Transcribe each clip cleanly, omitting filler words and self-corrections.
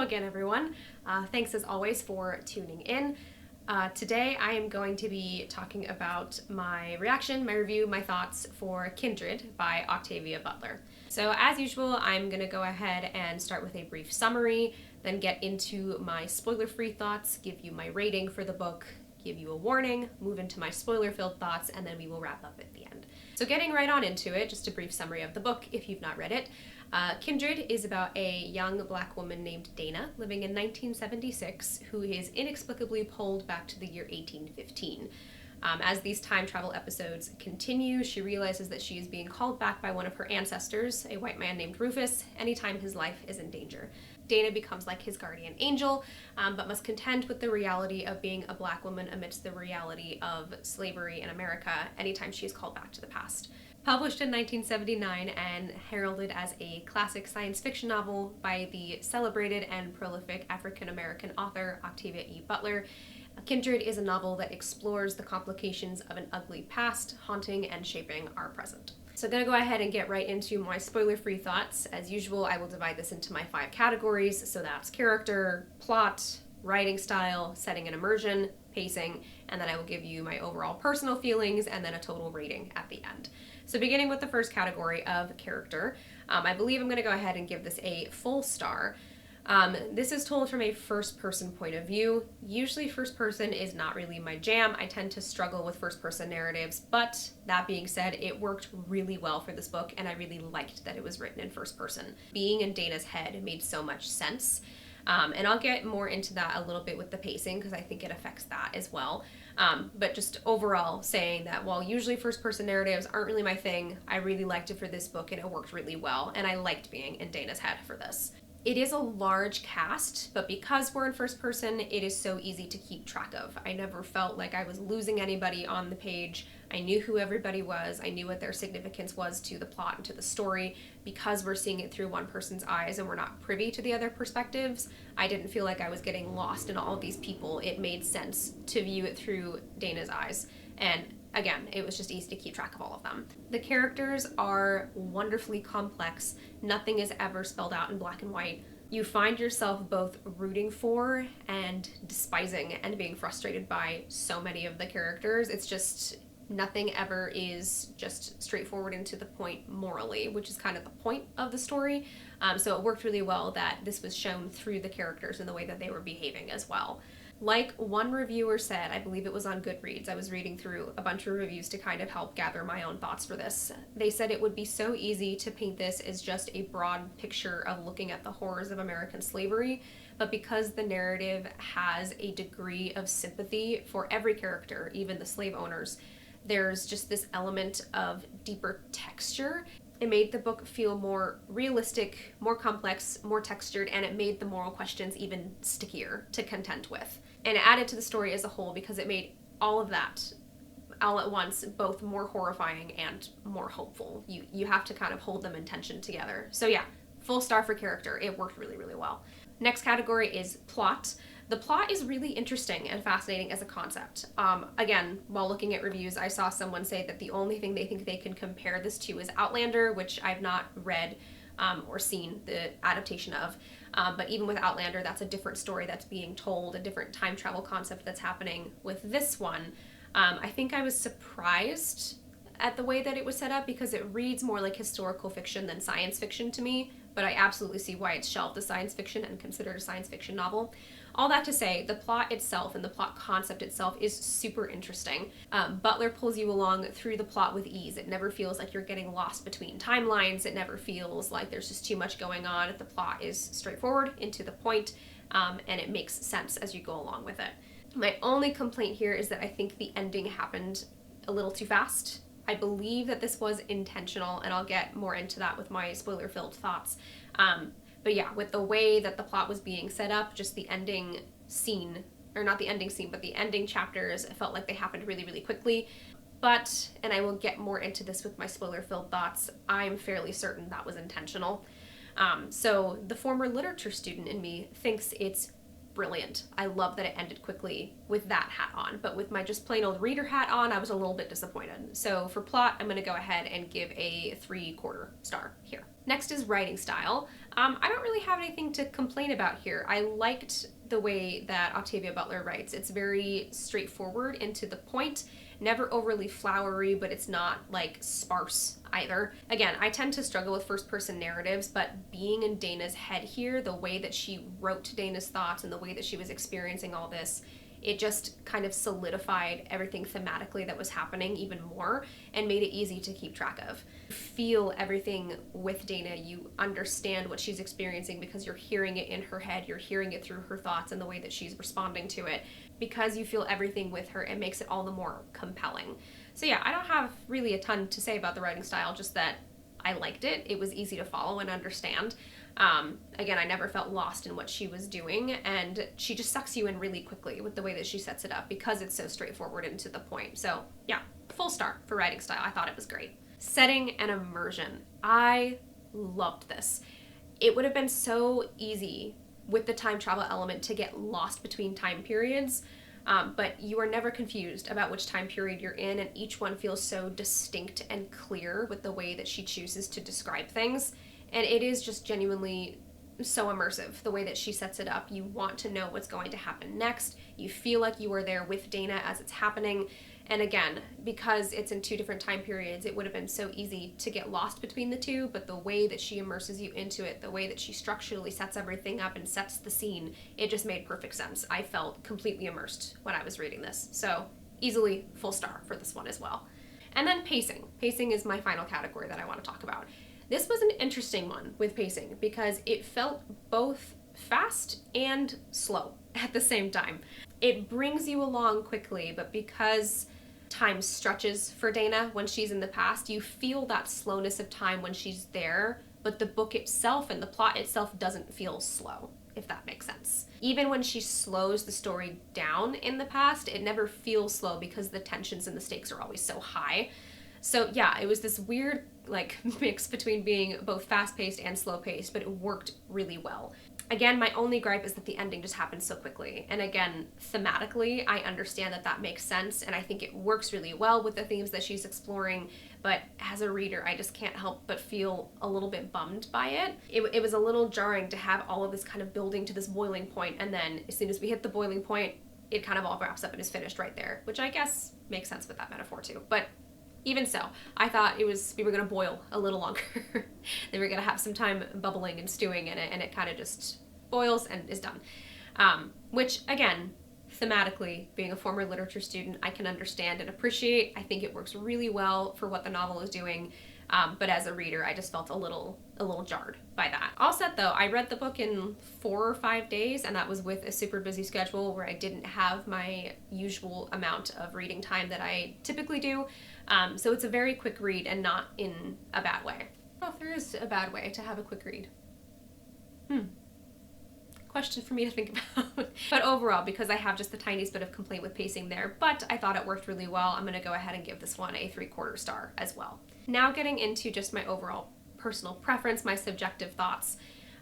Hello again, everyone. Thanks as always for tuning in. Today I am going to be talking about my reaction, my review, my thoughts for Kindred by Octavia Butler. So as usual, I'm going to go ahead and start with a brief summary, then get into my spoiler-free thoughts, give you my rating for the book, give you a warning, move into my spoiler-filled thoughts, and then we will wrap up at the end. So getting right on into it, just a brief summary of the book if you've not read it. Kindred is about a young black woman named Dana living in 1976 who is inexplicably pulled back to the year 1815. As these time travel episodes continue, she realizes that she is being called back by one of her ancestors, a white man named Rufus, anytime his life is in danger. Dana becomes like his guardian angel, but must contend with the reality of being a black woman amidst the reality of slavery in America anytime she is called back to the past. Published in 1979 and heralded as a classic science fiction novel by the celebrated and prolific African-American author Octavia E. Butler, Kindred is a novel that explores the complications of an ugly past, haunting and shaping our present. So I'm going to go ahead and get right into my spoiler-free thoughts. As usual, I will divide this into my 5 categories, so that's character, plot, writing style, setting and immersion, pacing, and then I will give you my overall personal feelings and then a total rating at the end. So beginning with the first category of character, I believe I'm going to go ahead and give this a full star. This is told from a first-person point of view. Usually first-person is not really my jam. I tend to struggle with first-person narratives, but that being said, it worked really well for this book, and I really liked that it was written in first-person. Being in Dana's head made so much sense. And I'll get more into that a little bit with the pacing because I think it affects that as well. But just overall saying that while usually first-person narratives aren't really my thing, I really liked it for this book and it worked really well, and I liked being in Dana's head for this. It is a large cast, but because we're in first person, it is so easy to keep track of. I never felt like I was losing anybody on the page. I knew who everybody was. I knew what their significance was to the plot and to the story. Because we're seeing it through one person's eyes and we're not privy to the other perspectives, I didn't feel like I was getting lost in all of these people. It made sense to view it through Dana's eyes. And again, it was just easy to keep track of all of them. The characters are wonderfully complex. Nothing is ever spelled out in black and white. You find yourself both rooting for and despising and being frustrated by so many of the characters. It's just nothing ever is just straightforward and to the point morally, which is kind of the point of the story. So it worked really well that this was shown through the characters and the way that they were behaving as well. Like one reviewer said, I believe it was on Goodreads, I was reading through a bunch of reviews to kind of help gather my own thoughts for this. They said it would be so easy to paint this as just a broad picture of looking at the horrors of American slavery, but because the narrative has a degree of sympathy for every character, even the slave owners, there's just this element of deeper texture. It made the book feel more realistic, more complex, more textured, and it made the moral questions even stickier to contend with. And it added to the story as a whole because it made all of that all at once both more horrifying and more hopeful. You have to kind of hold them in tension together. So yeah, full star for character. It worked really, really well. Next category is plot. The plot is really interesting and fascinating as a concept. Again, while looking at reviews, I saw someone say that the only thing they think they can compare this to is Outlander, which I've not read or seen the adaptation of. But even with Outlander, that's a different story that's being told, a different time travel concept that's happening. With this one, I think I was surprised at the way that it was set up because it reads more like historical fiction than science fiction to me, but I absolutely see why it's shelved as science fiction and considered a science fiction novel. All that to say, the plot itself and the plot concept itself is super interesting. Butler pulls you along through the plot with ease. It never feels like you're getting lost between timelines. It never feels like there's just too much going on. The plot is straightforward and to the point, and it makes sense as you go along with it. My only complaint here is that I think the ending happened a little too fast. I believe that this was intentional, and I'll get more into that with my spoiler-filled thoughts. But yeah, with the way that the plot was being set up, just the ending scene, or not the ending scene, but the ending chapters, it felt like they happened really, really quickly. But, and I will get more into this with my spoiler-filled thoughts, I'm fairly certain that was intentional. So the former literature student in me thinks it's brilliant. I love that it ended quickly with that hat on, but with my just plain old reader hat on, I was a little bit disappointed. So for plot, I'm going to go ahead and give a 3/4 star here. Next is writing style. I don't really have anything to complain about here. I liked the way that Octavia Butler writes. It's very straightforward and to the point, never overly flowery, but it's not like sparse either. Again, I tend to struggle with first person narratives, but being in Dana's head here, the way that she wrote Dana's thoughts and the way that she was experiencing all this, it just kind of solidified everything thematically that was happening even more and made it easy to keep track of. You feel everything with Dana. You understand what she's experiencing because you're hearing it in her head. You're hearing it through her thoughts and the way that she's responding to it. Because you feel everything with her, it makes it all the more compelling. So yeah, I don't have really a ton to say about the writing style, just that I liked it. It was easy to follow and understand. Again, I never felt lost in what she was doing, and she just sucks you in really quickly with the way that she sets it up because it's so straightforward and to the point. So yeah, full star for writing style. I thought it was great. Setting and immersion. I loved this. It would have been so easy with the time travel element to get lost between time periods, but you are never confused about which time period you're in, and each one feels so distinct and clear with the way that she chooses to describe things. And it is just genuinely so immersive, the way that she sets it up. You want to know what's going to happen next. You feel like you are there with Dana as it's happening. And again, because it's in two different time periods, it would have been so easy to get lost between the two, but the way that she immerses you into it, the way that she structurally sets everything up and sets the scene, it just made perfect sense. I felt completely immersed when I was reading this. So easily full star for this one as well. And then pacing. Pacing is my final category that I want to talk about. This was an interesting one with pacing because it felt both fast and slow at the same time. It brings you along quickly, but because time stretches for Dana when she's in the past, you feel that slowness of time when she's there, but the book itself and the plot itself doesn't feel slow, if that makes sense. Even when she slows the story down in the past, it never feels slow because the tensions and the stakes are always so high. So yeah, it was this weird like mix between being both fast-paced and slow-paced, but it worked really well. Again, my only gripe is that the ending just happened so quickly. And again, thematically, I understand that that makes sense, and I think it works really well with the themes that she's exploring, but as a reader, I just can't help but feel a little bit bummed by it. It was a little jarring to have all of this kind of building to this boiling point, and then as soon as we hit the boiling point, it kind of all wraps up and is finished right there, which I guess makes sense with that metaphor too. But even so, I thought we were going to boil a little longer. They were going to have some time bubbling and stewing in it, and it kind of just boils and is done. Which, again, thematically, being a former literature student, I can understand and appreciate. I think it works really well for what the novel is doing. But as a reader, I just felt a little jarred by that. All said though, I read the book in 4 or 5 days, and that was with a super busy schedule where I didn't have my usual amount of reading time that I typically do. So it's a very quick read and not in a bad way. I don't know if there is a bad way to have a quick read. Question for me to think about. But overall, because I have just the tiniest bit of complaint with pacing there, but I thought it worked really well, I'm gonna go ahead and give this one a 3/4 star as well. Now getting into just my overall personal preference, my subjective thoughts.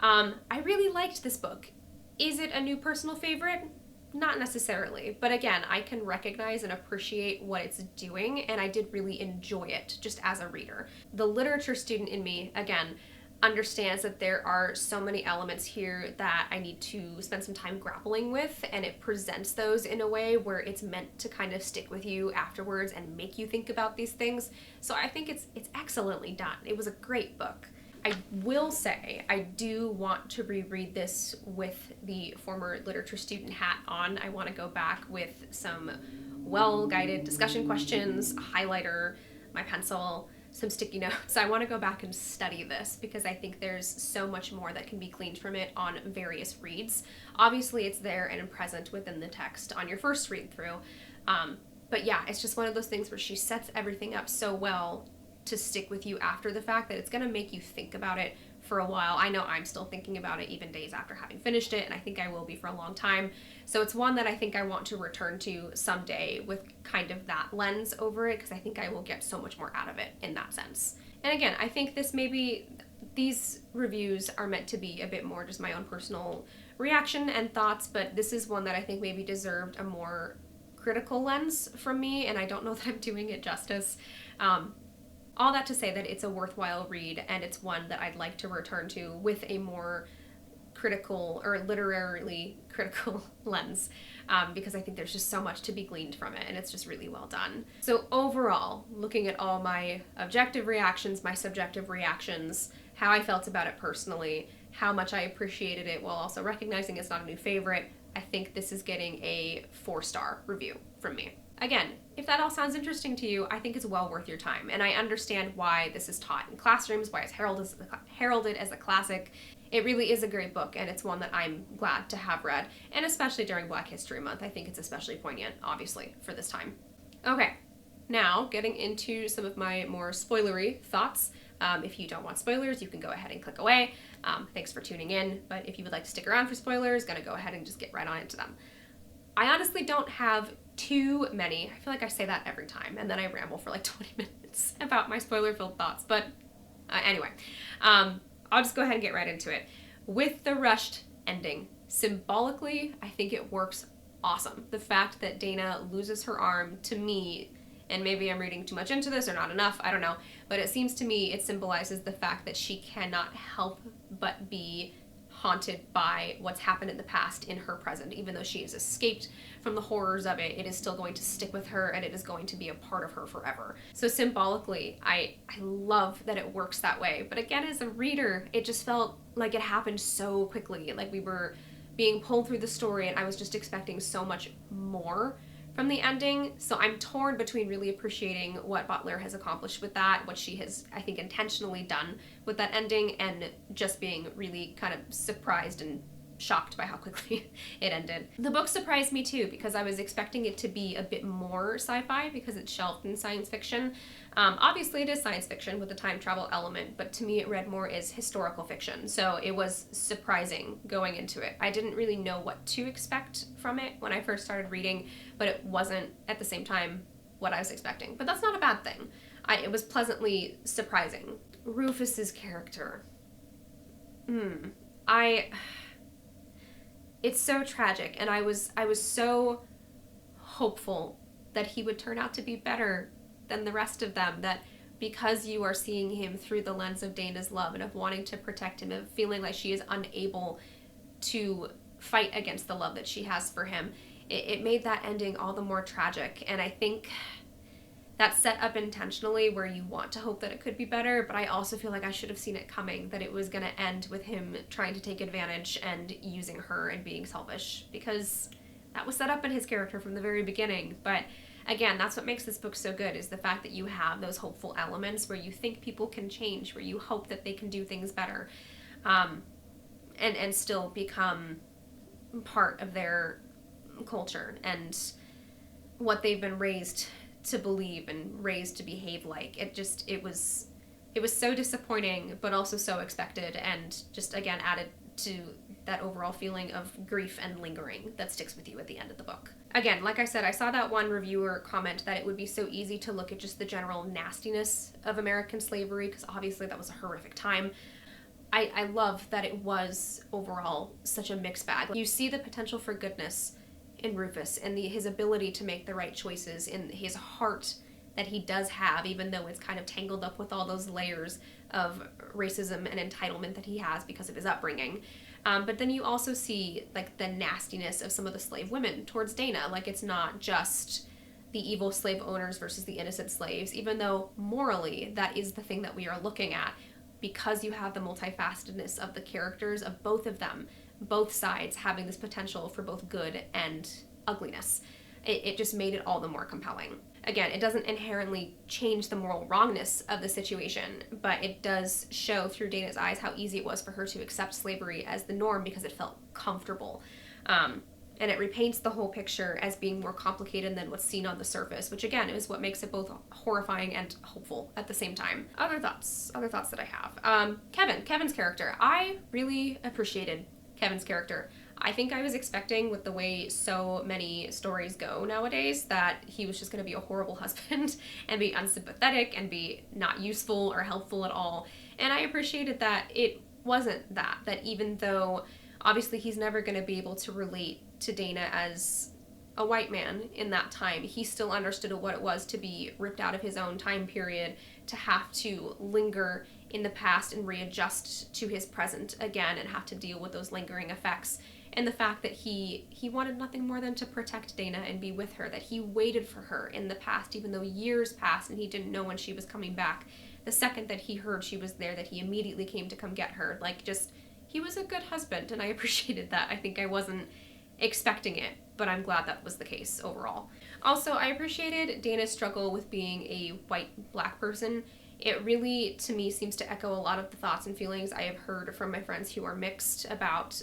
I really liked this book. Is it a new personal favorite? Not necessarily, but again, I can recognize and appreciate what it's doing, and I did really enjoy it just as a reader. The literature student in me, again, understands that there are so many elements here that I need to spend some time grappling with, and it presents those in a way where it's meant to kind of stick with you afterwards and make you think about these things. So I think it's excellently done. It was a great book. I will say I do want to reread this with the former literature student hat on. I want to go back with some well-guided discussion questions, a highlighter, my pencil, some sticky notes. I want to go back and study this because I think there's so much more that can be gleaned from it on various reads. Obviously it's there and present within the text on your first read through. But yeah, it's just one of those things where she sets everything up so well to stick with you after the fact that it's going to make you think about it for a while. I know I'm still thinking about it even days after having finished it, and I think I will be for a long time. So it's one that I think I want to return to someday with kind of that lens over it, because I think I will get so much more out of it in that sense. And again, I think these reviews are meant to be a bit more just my own personal reaction and thoughts, but this is one that I think maybe deserved a more critical lens from me, and I don't know that I'm doing it justice. all that to say that it's a worthwhile read, and it's one that I'd like to return to with a more critical or literarily critical lens, because I think there's just so much to be gleaned from it, and it's just really well done. So overall, looking at all my objective reactions, my subjective reactions, how I felt about it personally, how much I appreciated it while also recognizing it's not a new favorite, I think this is getting a 4-star review from me. Again, if that all sounds interesting to you, I think it's well worth your time, and I understand why this is taught in classrooms, why it's heralded as a classic. It really is a great book, and it's one that I'm glad to have read, and especially during Black History Month, I think it's especially poignant, obviously, for this time. Okay, now getting into some of my more spoilery thoughts. If you don't want spoilers, you can go ahead and click away. Thanks for tuning in, but if you would like to stick around for spoilers, gonna go ahead and just get right on into them. I honestly don't have too many. I feel like I say that every time, and then I ramble for like 20 minutes about my spoiler-filled thoughts, but anyway. I'll just go ahead and get right into it. With the rushed ending, symbolically, I think it works awesome. The fact that Dana loses her arm, to me, and maybe I'm reading too much into this or not enough, I don't know, but it seems to me it symbolizes the fact that she cannot help but be haunted by what's happened in the past in her present. Even though she has escaped from the horrors of it, it is still going to stick with her, and it is going to be a part of her forever. So symbolically, I love that it works that way. But again, as a reader, it just felt like it happened so quickly. Like we were being pulled through the story, and I was just expecting so much more from the ending. So I'm torn between really appreciating what Butler has accomplished with that, what she has, I think, intentionally done with that ending, and just being really kind of surprised and shocked by how quickly it ended. The book surprised me too, because I was expecting it to be a bit more sci-fi because it's shelved in science fiction. Obviously it is science fiction with a time travel element, but to me it read more as historical fiction. So it was surprising going into it. I didn't really know what to expect from it when I first started reading, but it wasn't at the same time what I was expecting. But that's not a bad thing. It was pleasantly surprising. Rufus's character. It's so tragic, and I was so hopeful that he would turn out to be better than the rest of them, that because you are seeing him through the lens of Dana's love and of wanting to protect him, of feeling like she is unable to fight against the love that she has for him, it made that ending all the more tragic. And I think that's set up intentionally where you want to hope that it could be better, but I also feel like I should have seen it coming, that it was going to end with him trying to take advantage and using her and being selfish, because that was set up in his character from the very beginning. But again, that's what makes this book so good, is the fact that you have those hopeful elements where you think people can change, where you hope that they can do things better, and still become part of their culture and what they've been raised to believe and raised to behave like. It was so disappointing, but also so expected, and just again added to that overall feeling of grief and lingering that sticks with you at the end of the book. Again, like I said, I saw that one reviewer comment that it would be so easy to look at just the general nastiness of American slavery, because obviously that was a horrific time. I love that it was overall such a mixed bag. You see the potential for goodness in Rufus, and his ability to make the right choices, in his heart that he does have, even though it's kind of tangled up with all those layers of racism and entitlement that he has because of his upbringing. But then you also see like the nastiness of some of the slave women towards Dana. Like, it's not just the evil slave owners versus the innocent slaves, even though morally that is the thing that we are looking at, because you have the multifacetedness of the characters of both of them, both sides having this potential for both good and ugliness. It just made it all the more compelling. Again, it doesn't inherently change the moral wrongness of the situation, but it does show through Dana's eyes how easy it was for her to accept slavery as the norm because it felt comfortable. And it repaints the whole picture as being more complicated than what's seen on the surface, which again is what makes it both horrifying and hopeful at the same time. Other thoughts that I have. Kevin's character. I really appreciated Kevin's character. I think I was expecting, with the way so many stories go nowadays, that he was just going to be a horrible husband and be unsympathetic and be not useful or helpful at all. And I appreciated that it wasn't that even though obviously he's never going to be able to relate to Dana as a white man in that time, he still understood what it was to be ripped out of his own time period, to have to linger in the past and readjust to his present again and have to deal with those lingering effects. And the fact that he wanted nothing more than to protect Dana and be with her, that he waited for her in the past, even though years passed and he didn't know when she was coming back. The second that he heard she was there, that he immediately came to come get her. Like, just, he was a good husband, and I appreciated that. I think I wasn't expecting it, but I'm glad that was the case overall. Also, I appreciated Dana's struggle with being a white black person. It really, to me, seems to echo a lot of the thoughts and feelings I have heard from my friends who are mixed about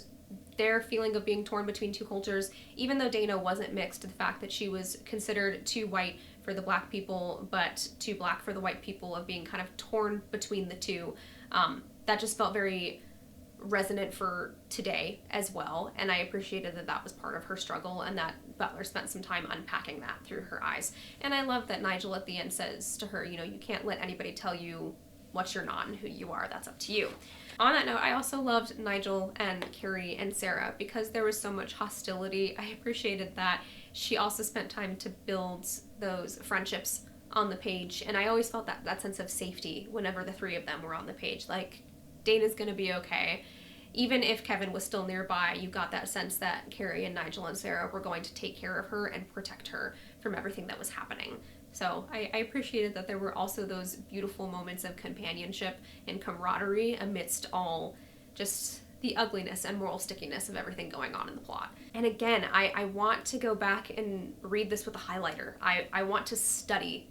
their feeling of being torn between two cultures. Even though Dana wasn't mixed, the fact that she was considered too white for the black people, but too black for the white people, of being kind of torn between the two, that just felt very resonant for today as well, and I appreciated that that was part of her struggle, and that Butler spent some time unpacking that through her eyes. And I love that Nigel at the end says to her, you know, you can't let anybody tell you what you're not and who you are. That's up to you. On that note, I also loved Nigel and Carrie and Sarah, because there was so much hostility. I appreciated that she also spent time to build those friendships on the page, and I always felt that sense of safety whenever the three of them were on the page. Like, Dana's gonna be okay. Even if Kevin was still nearby, you got that sense that Carrie and Nigel and Sarah were going to take care of her and protect her from everything that was happening. So I appreciated that there were also those beautiful moments of companionship and camaraderie amidst all just the ugliness and moral stickiness of everything going on in the plot. And again, I want to go back and read this with a highlighter. I want to study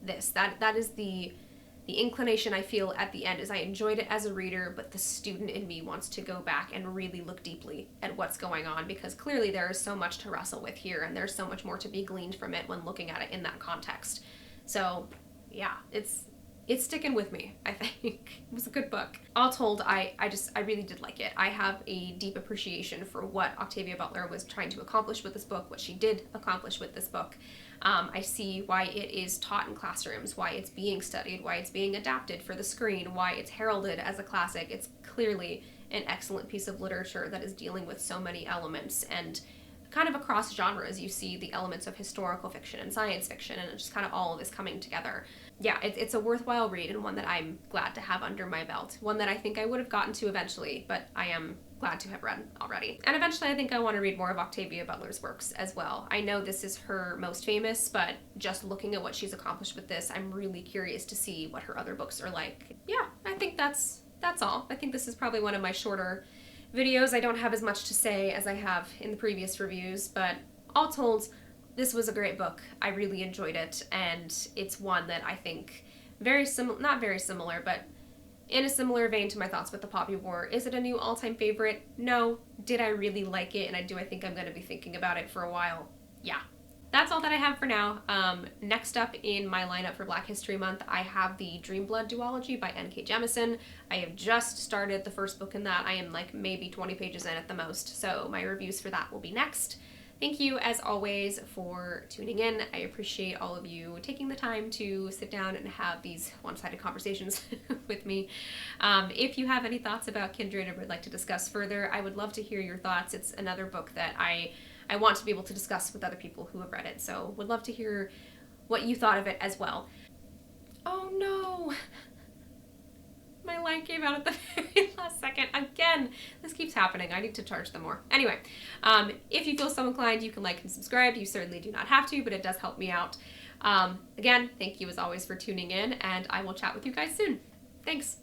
this. That is the inclination I feel at the end. Is I enjoyed it as a reader, but the student in me wants to go back and really look deeply at what's going on, because clearly there is so much to wrestle with here, and there's so much more to be gleaned from it when looking at it in that context. So yeah, it's sticking with me, I think. It was a good book. All told, I really did like it. I have a deep appreciation for what Octavia Butler was trying to accomplish with this book, what she did accomplish with this book. I see why it is taught in classrooms, why it's being studied, why it's being adapted for the screen, why it's heralded as a classic. It's clearly an excellent piece of literature that is dealing with so many elements, and kind of across genres you see the elements of historical fiction and science fiction, and just kind of all of this coming together. Yeah, it's a worthwhile read, and one that I'm glad to have under my belt. One that I think I would have gotten to eventually, but I am glad to have read already. And eventually I think I want to read more of Octavia Butler's works as well. I know this is her most famous, but just looking at what she's accomplished with this, I'm really curious to see what her other books are like. Yeah, I think that's all. I think this is probably one of my shorter videos. I don't have as much to say as I have in the previous reviews, but all told, this was a great book. I really enjoyed it, and it's one that I think not very similar, but in a similar vein to my thoughts with the Poppy War. Is it a new all-time favorite? No. Did I really like it? And do I think I'm going to be thinking about it for a while? Yeah. That's all that I have for now. Next up in my lineup for Black History Month, I have the Dreamblood duology by N.K. Jemisin. I have just started the first book in that. I am like maybe 20 pages in at the most, so my reviews for that will be next. Thank you, as always, for tuning in. I appreciate all of you taking the time to sit down and have these one-sided conversations with me. If you have any thoughts about Kindred or would like to discuss further, I would love to hear your thoughts. It's another book that I want to be able to discuss with other people who have read it, so would love to hear what you thought of it as well. Oh no! My light gave out at the very last second. Again, this keeps happening. I need to charge them more. Anyway, if you feel so inclined, you can like and subscribe. You certainly do not have to, but it does help me out. Again, thank you as always for tuning in, and I will chat with you guys soon. Thanks.